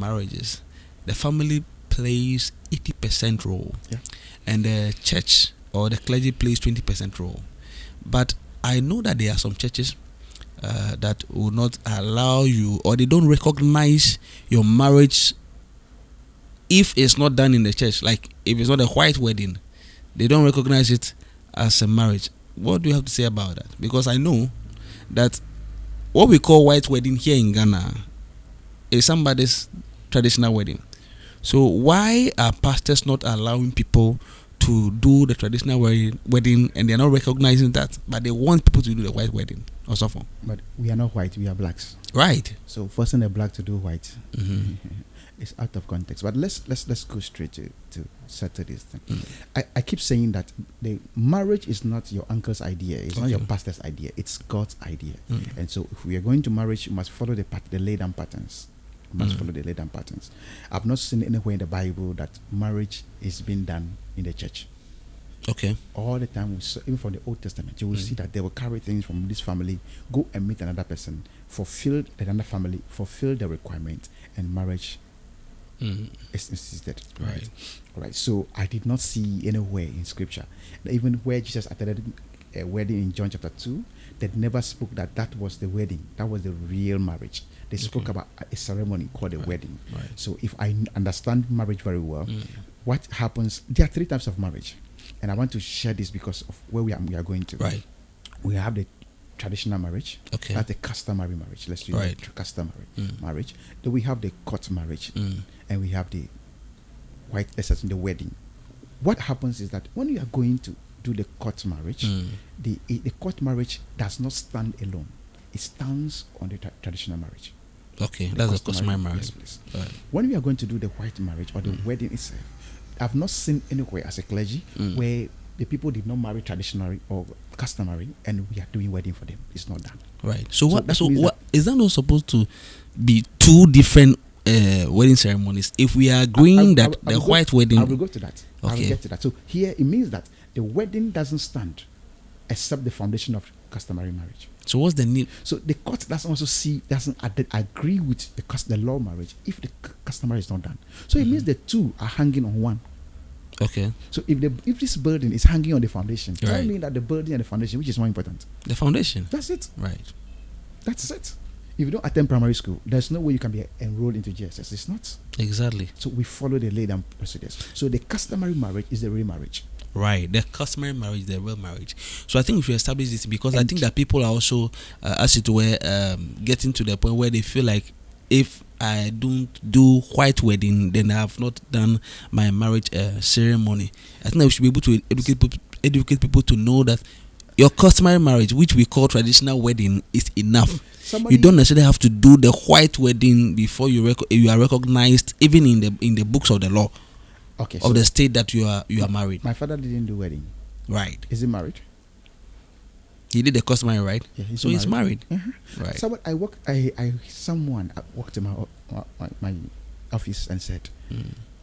marriages, the family plays 80% role, and the church or the clergy plays 20% role. But I know that there are some churches that will not allow you, or they don't recognize your marriage if it's not done in the church. Like if it's not a white wedding, they don't recognize it as a marriage. What do you have to say about that? Because I know that what we call white wedding here in Ghana is somebody's traditional wedding. So why are pastors not allowing people to do the traditional wedding, and they're not recognizing that, but they want people to do the white wedding or something? But we are not white, we are blacks. Right. So forcing a black to do white is out of context. But let's go straight to settle this thing. I keep saying that the marriage is not your uncle's idea, it's not your pastor's idea, it's God's idea. And so if we are going to marriage, you must follow the laid down patterns. Follow the laid down patterns. I've not seen anywhere in the Bible that marriage is being done in the church. Okay. All the time, even from the Old Testament, you will see that they will carry things from this family, go and meet another person, fulfill another family, fulfill the requirement, and marriage is instituted. Right. All right. So I did not see anywhere in Scripture, even where Jesus attended a wedding in John chapter 2, they never spoke that was the wedding. That was the real marriage. They spoke about a ceremony called a wedding. Right. So if I understand marriage very well, what happens? There are 3 types of marriage, and I want to share this because of where we are going to. Right. We have the traditional marriage. Okay. That's the customary marriage. Let's do Right. the customary marriage. Then we have the court marriage, and we have the the wedding. What happens is that when you are going to do the court marriage, the court marriage does not stand alone. It stands on the traditional marriage. Okay, that's the customary marriage. Yes, Right. When we are going to do the white marriage or the wedding itself, I've not seen anywhere as a clergy where the people did not marry traditionally or customary, and we are doing wedding for them. It's not done. Right. So what is that not supposed to be 2 different wedding ceremonies? If we are agreeing that the white wedding, I will go to that. Okay. I will get to that. So here it means that the wedding doesn't stand except the foundation of customary marriage. So what's the need? So the court doesn't agree with the law marriage if the customary is not done. So it means the 2 are hanging on one. Okay. So if this burden is hanging on the foundation, tell me that the burden and the foundation, which is more important? The foundation. That's it. Right. That's it. If you don't attend primary school, there's no way you can be enrolled into GSS. It's not. Exactly. So we follow the laid down procedures. So the customary marriage is the real marriage. Right, the customary marriage, the real marriage. So I think we should establish this, because I think that people are also, as it were, getting to the point where they feel like, if I don't do white wedding, then I have not done my marriage ceremony. I think that we should be able to educate people to know that your customary marriage, which we call traditional wedding, is enough. You don't necessarily have to do the white wedding before you are recognized, even in the books of the law. Okay, of the state that you are married. My father didn't do wedding. Right. Is he married? He did the customary, right? Yeah, he's married. Right. So someone walked in my office and said,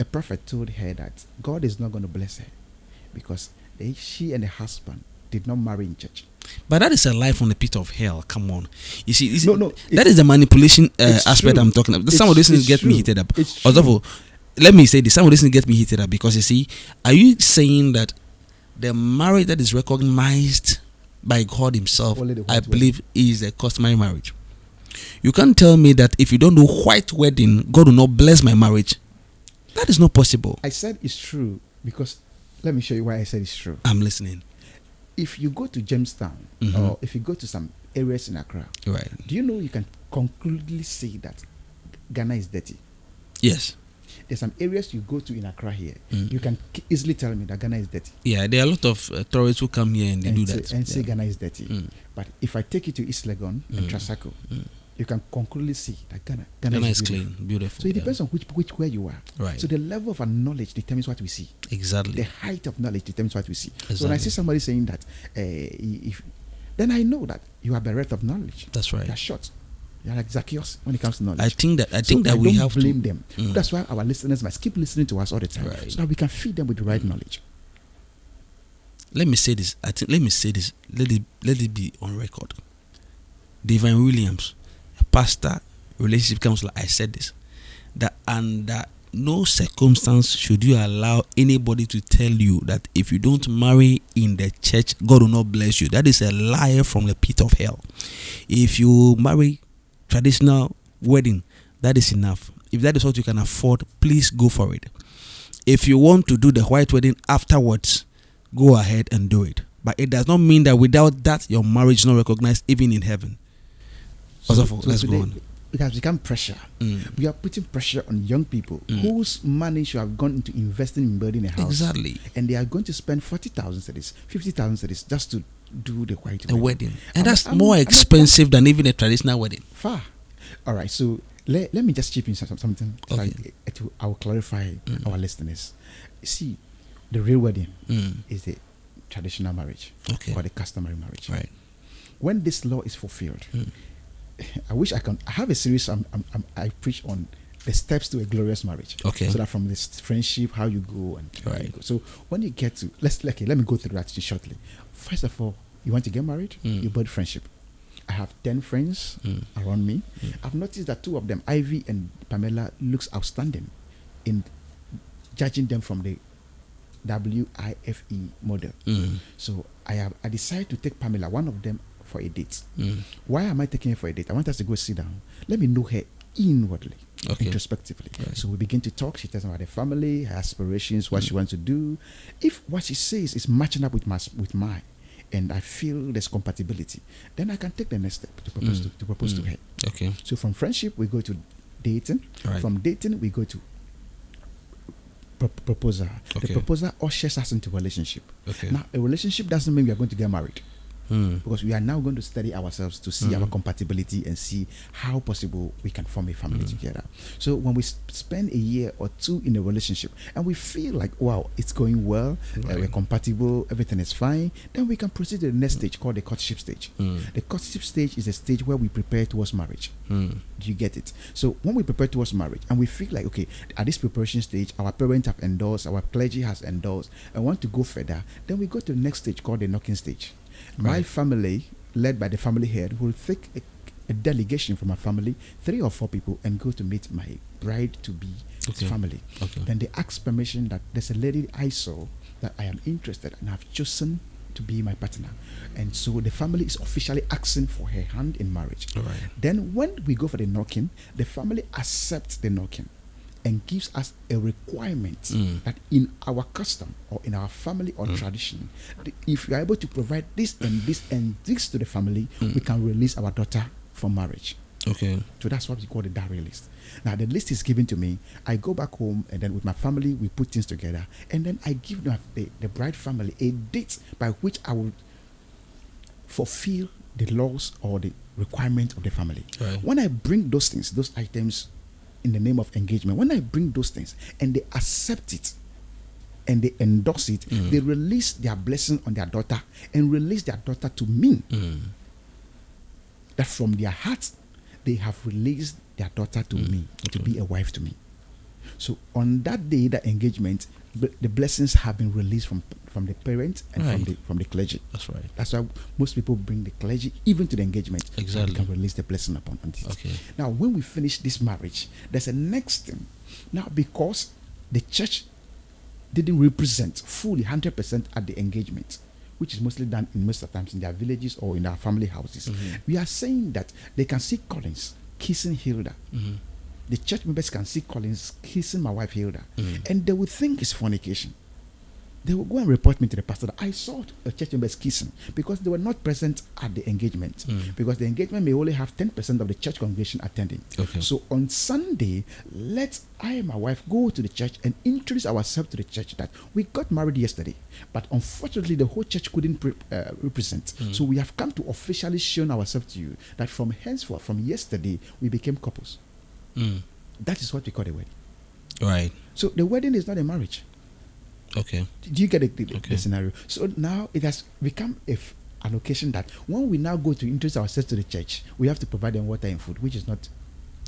a prophet told her that God is not going to bless her because she and the husband did not marry in church. But that is a lie from the pit of hell. Come on. You see, that is the manipulation aspect I'm talking about. Some of these things get me heated up. Although, let me say this, some of this get me heated up, because you see, are you saying that the marriage that is recognized by God Himself, I believe, is a customary marriage? You can't tell me that if you don't do white wedding, God will not bless my marriage. That is not possible. I said it's true because, let me show you why I said it's true. I'm listening. If you go to Jamestown, or if you go to some areas in Accra, right? Do you know you can conclusively say that Ghana is dirty? Yes. There's some areas you go to in Accra here, you can easily tell me that Ghana is dirty. Yeah, there are a lot of tourists who come here and they do that. And say Ghana is dirty. But if I take you to East Legon and Trasaco, you can conclusively see that Ghana is clean, beautiful. So it depends on where you are. Right. So the level of our knowledge determines what we see. Exactly. The height of knowledge determines what we see. Exactly. So when I see somebody saying that, then I know that you are bereft of knowledge. That's right. You are short. You are like Zacchaeus when it comes to knowledge. I think that we have to blame them. That's why our listeners must keep listening to us all the time, right, so that we can feed them with the right knowledge. Let me say this. Let it be on record. Divine Williams, a pastor, relationship counselor, I said this, that under no circumstance should you allow anybody to tell you that if you don't marry in the church, God will not bless you. That is a lie from the pit of hell. If you marry traditional wedding, that is enough. If that is what you can afford, please go for it. If you want to do the white wedding afterwards, go ahead and do it. But it does not mean that without that, your marriage is not recognized even in heaven. Let's go on. It has become pressure. We are putting pressure on young people whose money should have gone into investing in building a house. Exactly. And they are going to spend 40,000 cedis, 50,000 cedis just to do the white wedding. And that's more expensive than even a traditional wedding. Far. All right. So let me just chip in something. Okay. I will clarify our listeners. See, the real wedding is the traditional marriage or the customary marriage. Right. When this law is fulfilled, I wish I have a series I preach on the steps to a glorious marriage. Okay. So that from this friendship, how you go and how you go. So when you get to let me go through that shortly. First of all, you want to get married, you build friendship. I have 10 friends around me. I've noticed that 2 of them, Ivy and Pamela, looks outstanding in judging them from the WIFE model. So I decided to take Pamela, one of them, for a date. Why am I taking her for a date? I want us to go sit down. Let me know her inwardly, introspectively. Right. So we begin to talk. She tells me about her family, her aspirations, what she wants to do. If what she says is matching up with mine, and I feel there's compatibility, then I can take the next step to propose to her. Okay. So from friendship we go to dating. Right. From dating we go to proposal. Okay. The proposal ushers us into relationship. Okay. Now a relationship doesn't mean we are going to get married. Because we are now going to study ourselves to see our compatibility and see how possible we can form a family together. So when we spend a year or 2 in a relationship and we feel like, wow, it's going well, we're compatible, everything is fine, then we can proceed to the next stage called the courtship stage. The courtship stage is a stage where we prepare towards marriage. Do you get it? So when we prepare towards marriage and we feel like, okay, at this preparation stage, our parents have endorsed, our clergy has endorsed, and want to go further, then we go to the next stage called the knocking stage. My family, led by the family head, will take a delegation from my family, 3 or 4 people, and go to meet my bride-to-be family. Okay. Then they ask permission that there's a lady I saw that I am interested and have chosen to be my partner. And so the family is officially asking for her hand in marriage. Right. Then when we go for the knocking, the family accepts the knocking and gives us a requirement that in our custom or in our family or tradition, if we are able to provide this and this and this to the family, we can release our daughter from marriage. Okay. So that's what we call the dowry list. Now the list is given to me. I go back home and then with my family we put things together, and then I give the bride family a date by which I will fulfill the laws or the requirements of the family. Right. When I bring those things, those items, in the name of engagement, when I bring those things and they accept it and they endorse it, they release their blessing on their daughter and release their daughter to me. That from their hearts, they have released their daughter to me, to be a wife to me. So on that day, that engagement, the blessings have been released from the parents and from the clergy. That's right. That's why most people bring the clergy even to the engagement. Exactly. So they can release the blessing upon it. Okay. Now, when we finish this marriage, there's a next thing. Now, because the church didn't represent fully 100% at the engagement, which is mostly done in most of the times in their villages or in our family houses, we are saying that they can see Collins kissing Hilda. The church members can see Collins kissing my wife Hilda, and they will think it's fornication. They will go and report me to the pastor that I saw a church members kissing because they were not present at the engagement. Because the engagement may only have 10% of the church congregation attending. Okay. So on Sunday, I and my wife go to the church and introduce ourselves to the church that we got married yesterday, but unfortunately the whole church couldn't represent. So we have come to officially show ourselves to you that from henceforth, from yesterday, we became couples. That is what we call a wedding. Right. So the wedding is not a marriage. Okay. Do you get the scenario? So now it has become an occasion that when we now go to introduce ourselves to the church, we have to provide them water and food, which is not.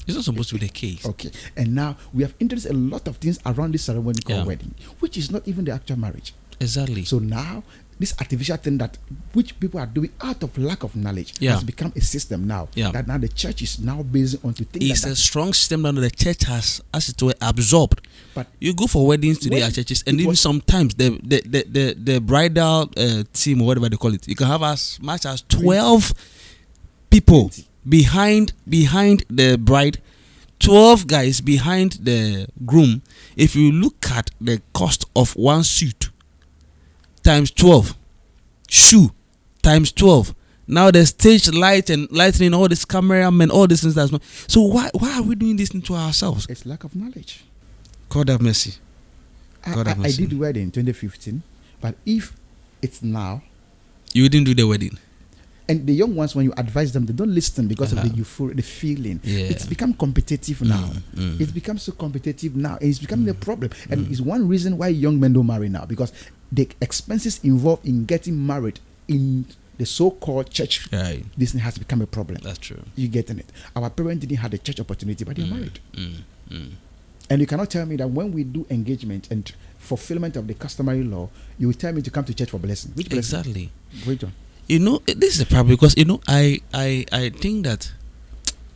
It's not supposed to be the case. Okay. And now we have introduced a lot of things around this ceremony called wedding, which is not even the actual marriage. Exactly. So now this artificial thing that which people are doing out of lack of knowledge has become a system now. That now the church is now based on to think it's a strong system that the church has, as it were, absorbed. But you go for weddings today at churches, and even sometimes the bridal team or whatever they call it, you can have as much as 12 people behind the bride, 12 guys behind the groom. If you look at the cost of one suit times 12, shoe times 12, now the stage light and lighting, all this cameramen, all these things. So why are we doing this to ourselves? It's lack of knowledge. God have mercy. I did the wedding in 2015, but if it's now, you didn't do the wedding. And the young ones, when you advise them, they don't listen because of the euphoria, the feeling. It's become competitive now. It's become so competitive now, and it's becoming a problem. And it's one reason why young men don't marry now, because the expenses involved in getting married in the so-called church, this thing has become a problem. That's true. You getting it? Our parents didn't have the church opportunity, but they're married. And you cannot tell me that when we do engagement and fulfillment of the customary law, you will tell me to come to church for blessing. Which blessing? Exactly. Great John. You know, this is a problem because, you know, I think that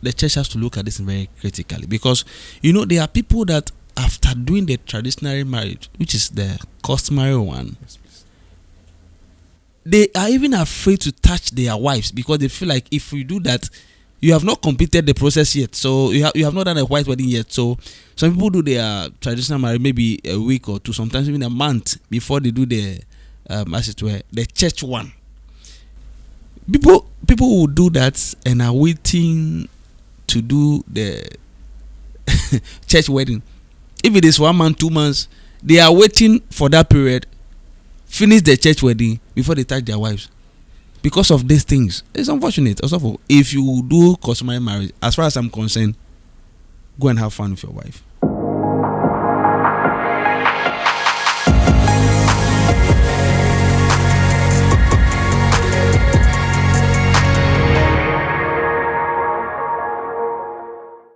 the church has to look at this very critically, because, you know, there are people that after doing the traditional marriage, which is the customary one, they are even afraid to touch their wives because they feel like if you do that, you have not completed the process yet. So you have not done a white wedding yet. So some people do their traditional marriage maybe a week or two, sometimes even a month before they do the as it were, the church one. People will do that and are waiting to do the church wedding. If it is 1 month, 2 months, they are waiting for that period, finish the church wedding before they touch their wives. Because of these things, it's unfortunate. Also, if you do customary marriage, as far as I'm concerned, go and have fun with your wife.